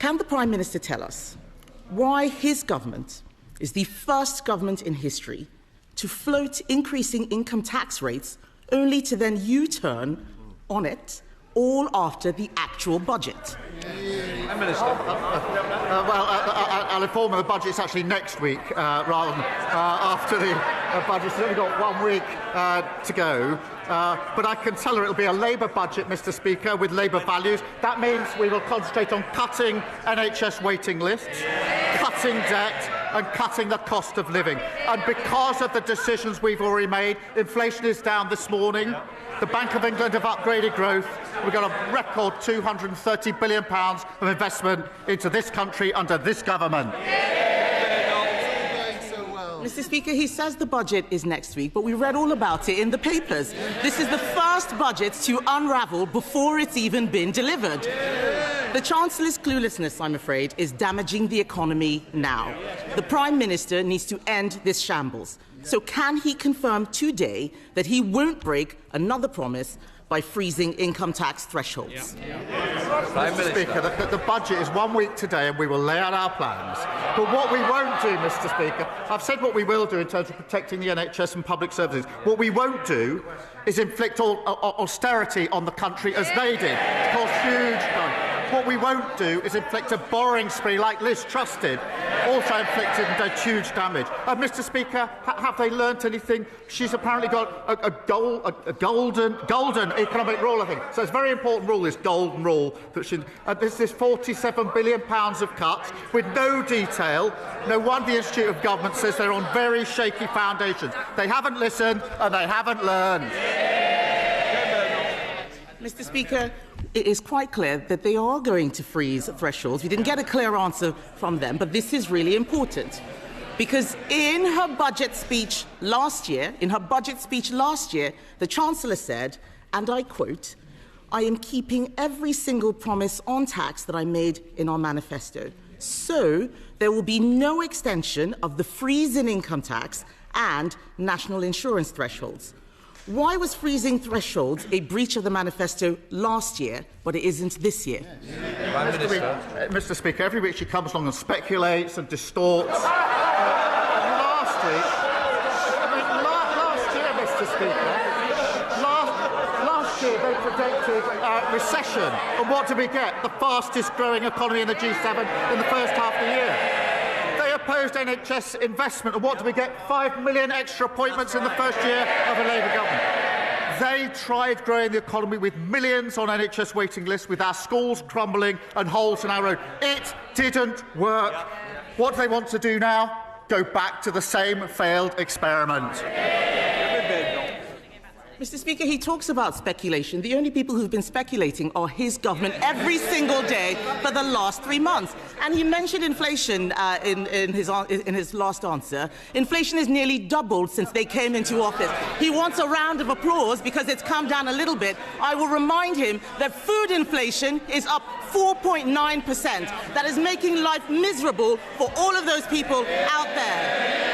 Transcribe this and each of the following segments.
Can the Prime Minister tell us why his government is the first government in history to float increasing income tax rates only to then U-turn on it all after the actual budget? Prime Minister. I'll inform you the budget's actually next week rather than after the budget. It's only got 1 week to go. But I can tell her it'll be a Labour budget, Mr. Speaker, with Labour values. That means we will concentrate on cutting NHS waiting lists, cutting debt and cutting the cost of living. And because of the decisions we've already made, inflation is down this morning. The Bank of England have upgraded growth. We've got a record £230 billion of investment into this country under this government. Mr. Speaker, he says the budget is next week, but we read all about it in the papers. This is the first budget to unravel before it's even been delivered. The Chancellor's cluelessness, I'm afraid, is damaging the economy now. The Prime Minister needs to end this shambles. So can he confirm today that he won't break another promise by freezing income tax thresholds? Mr. Speaker, the budget is 1 week today and we will lay out our plans. But what we won't do, Mr. Speaker, I've said what we will do in terms of protecting the NHS and public services. What we won't do is inflict austerity on the country as they did. It caused huge damage. What we won't do is inflict a borrowing spree like Liz Truss did, also inflicted and did huge damage. Mr. Speaker, have they learnt anything? She's apparently got a golden economic rule, I think. So it's a very important rule, this golden rule. There's this £47 billion of cuts with no detail. No wonder the Institute of Government says they're on very shaky foundations. They haven't listened and they haven't learned. Mr. Speaker, it is quite clear that they are going to freeze thresholds. We didn't get a clear answer from them, but this is really important. Because in her budget speech last year, the Chancellor said, and I quote, "I am keeping every single promise on tax that I made in our manifesto. So there will be no extension of the freeze in income tax and national insurance thresholds." Why was freezing thresholds a breach of the manifesto last year, but it isn't this year? Mr. Speaker, every week she comes along and speculates and distorts. Last year, Mr. Speaker, last year they predicted recession. And what did we get? The fastest growing economy in the G7 in the first half of the year. Opposed NHS investment, and what do we get? 5 million extra appointments in the first year of a Labour government. They tried growing the economy with millions on NHS waiting lists, with our schools crumbling and holes in our road. It didn't work. What do they want to do now? Go back to the same failed experiment. Mr. Speaker, he talks about speculation. The only people who've been speculating are his government every single day for the last 3 months. And he mentioned inflation in his last answer. Inflation has nearly doubled since they came into office. He wants a round of applause because it's come down a little bit. I will remind him that food inflation is up 4.9%. That is making life miserable for all of those people out there.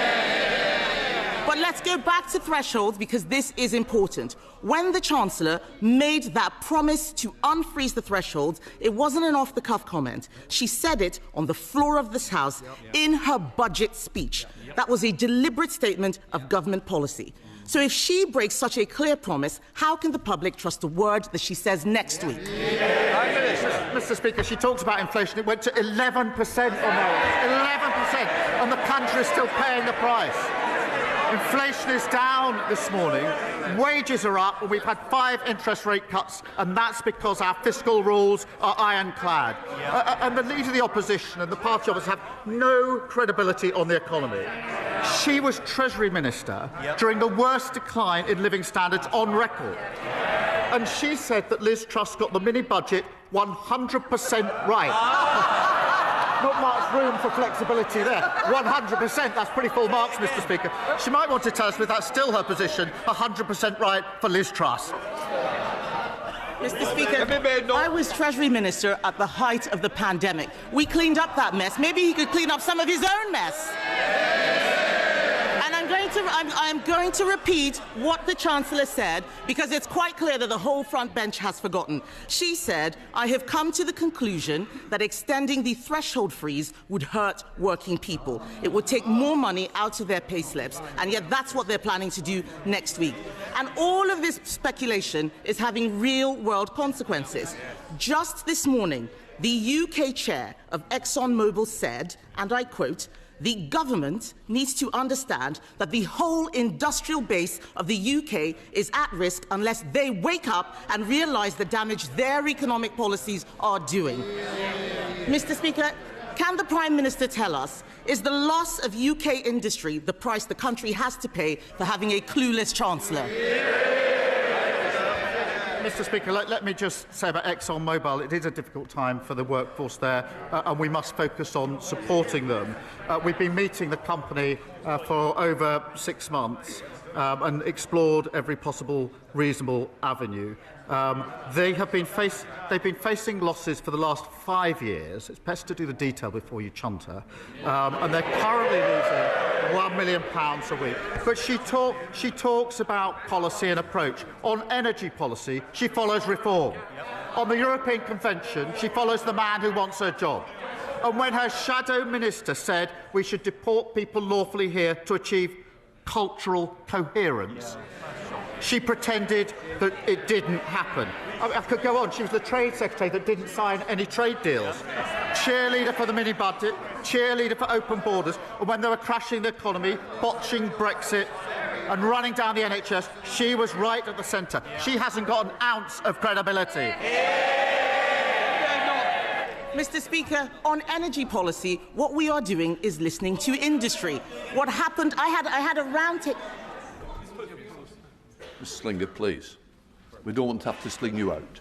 But let's go back to thresholds, because this is important. When the Chancellor made that promise to unfreeze the thresholds, it wasn't an off-the-cuff comment. She said it on the floor of this House in her budget speech. That was a deliberate statement of government policy. So if she breaks such a clear promise, how can the public trust a word that she says next week? Mr. Speaker, she talks about inflation. It went to 11% on that. 11%. And the country is still paying the price. Inflation is down this morning, wages are up, and we've had 5 interest rate cuts, and that's because our fiscal rules are ironclad. And the Leader of the Opposition and the party officers have no credibility on the economy. She was Treasury Minister during the worst decline in living standards on record. And she said that Liz Truss got the mini-budget 100% right. Not much room for flexibility there. 100%, that's pretty full marks, Mr. Speaker. She might want to tell us if that's still her position, 100% right for Liz Truss. Mr. Speaker, I was Treasury Minister at the height of the pandemic. We cleaned up that mess. Maybe he could clean up some of his own mess. And I'm going going to repeat what the Chancellor said, because it's quite clear that the whole front bench has forgotten. She said, "I have come to the conclusion that extending the threshold freeze would hurt working people. It would take more money out of their pay slips, and yet that's what they're planning to do next week." And all of this speculation is having real-world consequences. Just this morning, the UK chair of ExxonMobil said, and I quote, "The government needs to understand that the whole industrial base of the UK is at risk unless they wake up and realise the damage their economic policies are doing." Mr. Speaker, can the Prime Minister tell us, is the loss of UK industry the price the country has to pay for having a clueless Chancellor? Mr. Speaker, let me just say about ExxonMobil, it is a difficult time for the workforce there, and we must focus on supporting them. We've been meeting the company for over 6 months and explored every possible reasonable avenue. They've been facing losses for the last 5 years. It's best to do the detail before you chunter. And they're currently losing £1 million a week. But she talks about policy and approach. On energy policy, she follows reform. On the European Convention, she follows the man who wants her job. And when her shadow minister said we should deport people lawfully here to achieve cultural coherence, she pretended that it didn't happen. I could go on. She was the Trade Secretary that didn't sign any trade deals. Cheerleader for the mini-budget, cheerleader for open borders, and when they were crashing the economy, botching Brexit and running down the NHS, she was right at the centre. She hasn't got an ounce of credibility. Mr. Speaker, on energy policy, what we are doing is listening to industry. What happened, I had a round table. Mr. Slinger, please. We don't want to have to sling you out.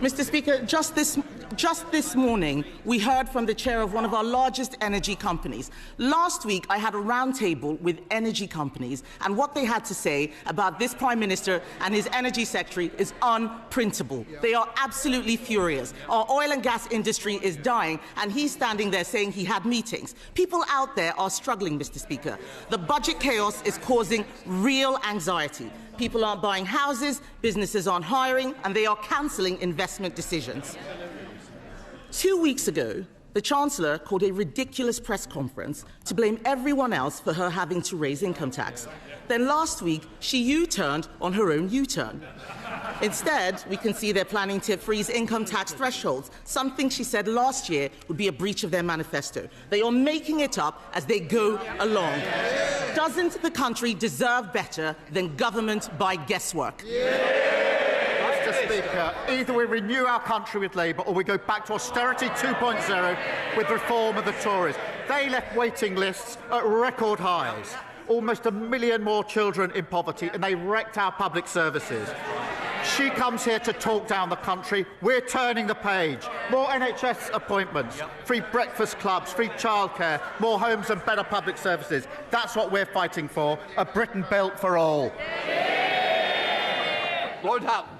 Mr. Speaker, just this morning, we heard from the chair of one of our largest energy companies. Last week, I had a roundtable with energy companies, and what they had to say about this Prime Minister and his energy secretary is unprintable. They are absolutely furious. Our oil and gas industry is dying, and he's standing there saying he had meetings. People out there are struggling, Mr. Speaker. The budget chaos is causing real anxiety. People aren't buying houses, businesses aren't hiring, and they are cancelling investment decisions. 2 weeks ago, the Chancellor called a ridiculous press conference to blame everyone else for her having to raise income tax. Then last week, she U-turned on her own U-turn. Instead, we can see they're planning to freeze income tax thresholds, something she said last year would be a breach of their manifesto. They are making it up as they go along. Doesn't the country deserve better than government by guesswork? Mr. Speaker, either we renew our country with Labour or we go back to austerity 2.0 with reform of the Tories. They left waiting lists at record highs, almost 1 million more children in poverty, and they wrecked our public services. She comes here to talk down the country. We're turning the page. More NHS appointments, free breakfast clubs, free childcare, more homes and better public services. That's what we're fighting for, a Britain built for all. Lord Houghton.